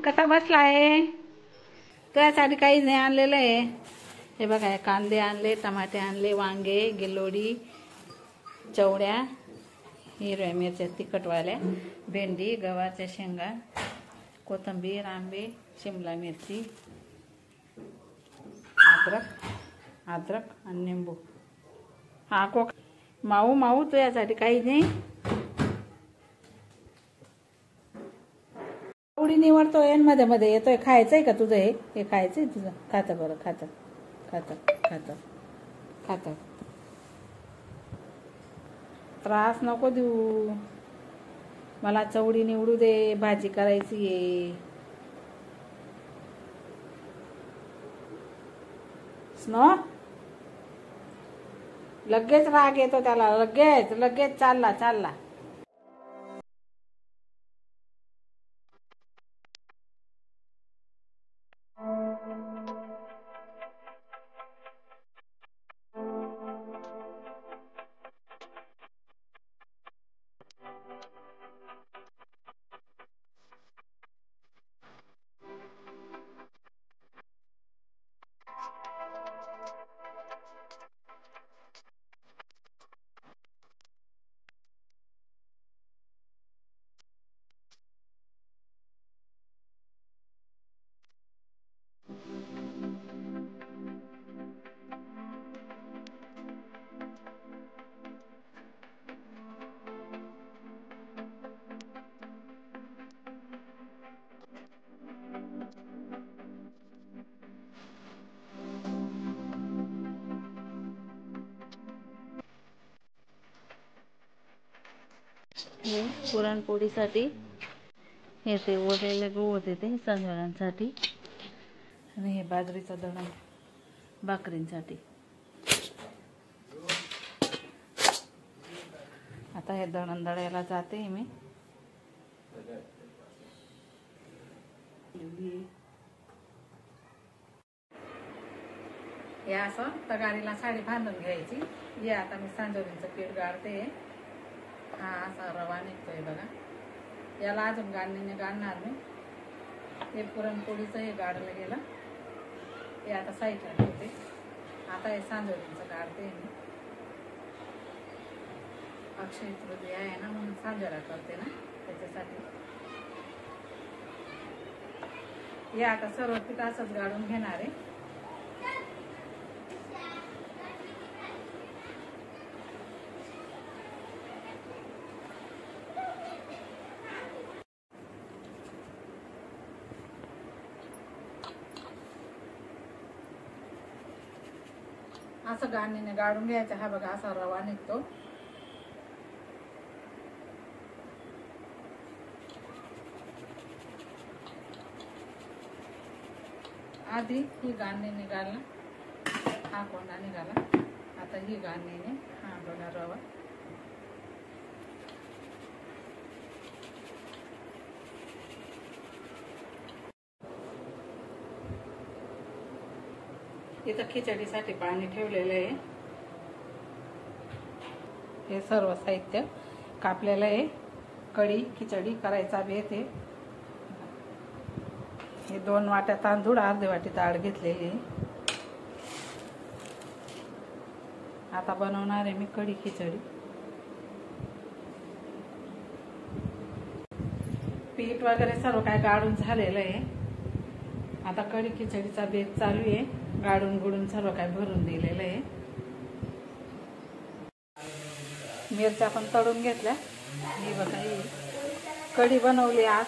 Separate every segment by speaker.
Speaker 1: कसा बसला आहे? त्यासाठी काहीच नाही आणलेलं आहे. हे बघा, कांदे आणले, टमाटे आणले, वांगे, गिलोडी, चवड्या, हिरव्या मिरच्या तिखटवाल्या, भेंडी, गव्हाच्या शेंगा, कोथिंबीर, आंबे, शिमला मिरची, अद्रक आणि निंबू. हा माऊ माऊ तू यासाठी काही नाही. एवढी निवडतोय मध्ये मध्ये येतोय. खायचंय का तुझं? हे खायचंय तुझं? खातं बरं, खातं खातं खातं खातं. त्रास नको देऊ मला. चवडी निवडू दे, भाजी करायची आहे. स्नो लगेच राग येतो त्याला. लगेच चालला. हे पुरणपोळीसाठी हे ते ओलेले गहू होते ते संध्याकाळसाठी, आणि हे बाजरीचं दळण भाकरींसाठी. आता हे दळण दळायला जाते मी. हे असं तगारीला साडी बांधून घ्यायची. हे आता मी सांजोरीचं पीठ गाळते. हा असा रवा निघतोय बघा. याला अजून गाळणीने गाळणार मी. हे पुरणपोळीचं हे गाळलं गेलं. हे आता साईडला ठेवते. आता हे सांजोरीचं गाळते मी. अक्षय तृतीया आहे ना, म्हणून सांजोरा करते ना, त्याच्यासाठी. हे आता सर्व पीठ असंच गाळून घेणार आहे. असं गाळणीने गाळून घ्यायचं. हा बघा असा रवा निघतो. आधी ही गाळणी निघाला, हा कोंडा निघाला. आता ही गाळणीने हा बघा रवा. इथं खिचडीसाठी पाणी ठेवलेलं आहे. हे सर्व साहित्य कापलेलं आहे. कढी खिचडी करायचा बेत आहे. हे 2 वाट्या तांदूळ, अर्धी वाटी डाळ घेतलेली आहे. आता बनवणार आहे मी कढी खिचडी. पीठ वगैरे सर्व काय गाळून झालेलं आहे. आता कढी खिचडीचा बेत चालू आहे. गाळून गुळून सर्व काय भरून दिलेलं आहे. मिरच्या पण तळून घेतल्या. ही बघा, ही कढी बनवली आज.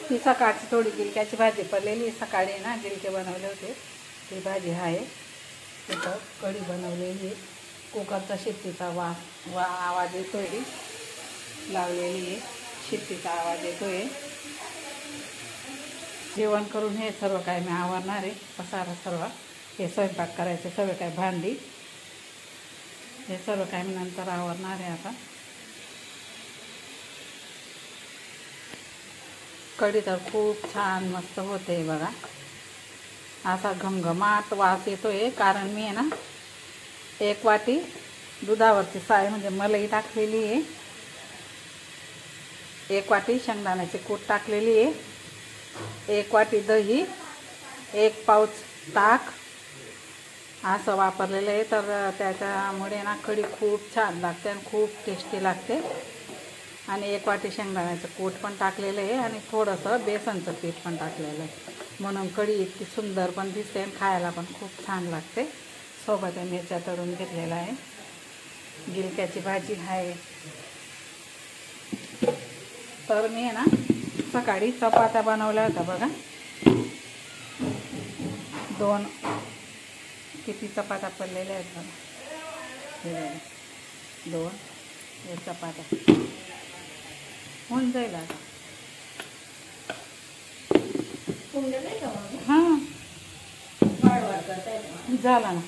Speaker 1: ही सकाळची थोडी गिलक्याची भाजी पडलेली. सकाळी ना गिलके बनवले होते, ती भाजी आहे. तिथं कढी बनवलेली आहे. कुकरचा शिट्टीचा आवाज येतोय. लावलेली आहे, शिट्टीचा आवाज येतोय. जेवण करून हे सर्व काय मी आवरणार आहे. पसारा सर्व हे स्वयंपाक करायचे सर्व काय भांडी, हे सर्व काय मी नंतर आवरणार आहे. आता कढी तर खूप छान मस्त होते बघा. असा घमघमाट वास येतोय. कारण मी आहे ना 1 वाटी दुधावरची साय म्हणजे मलाई टाकलेली आहे, 1 वाटी शेंगदाण्याचे कूट टाकलेली आहे, 1 वाटी दही, 1 पाऊच ताक असं वापरलेलं आहे. तर त्याच्यामुळे ना कढी खूप छान लागते आणि खूप टेस्टी लागते. आणि 1 वाटी शेंगदाण्याचं कूट पण टाकलेलं आहे आणि थोडंसं बेसनचं पीठ पण टाकलेलं आहे, म्हणून कढी इतकी सुंदर पण दिसते आणि खायला पण खूप छान लागते. सोबत मिरच्या तळून घेतलेला आहे, गिलक्याची भाजी आहे. तर मी आहे ना सकाळी चपात्या बनवल्या होत्या बघा, 2 किती चपात्या पडलेल्या आहेत बघा, हे बघा 2 हे चपात्या होऊन जाईल आता. हां झाला ना.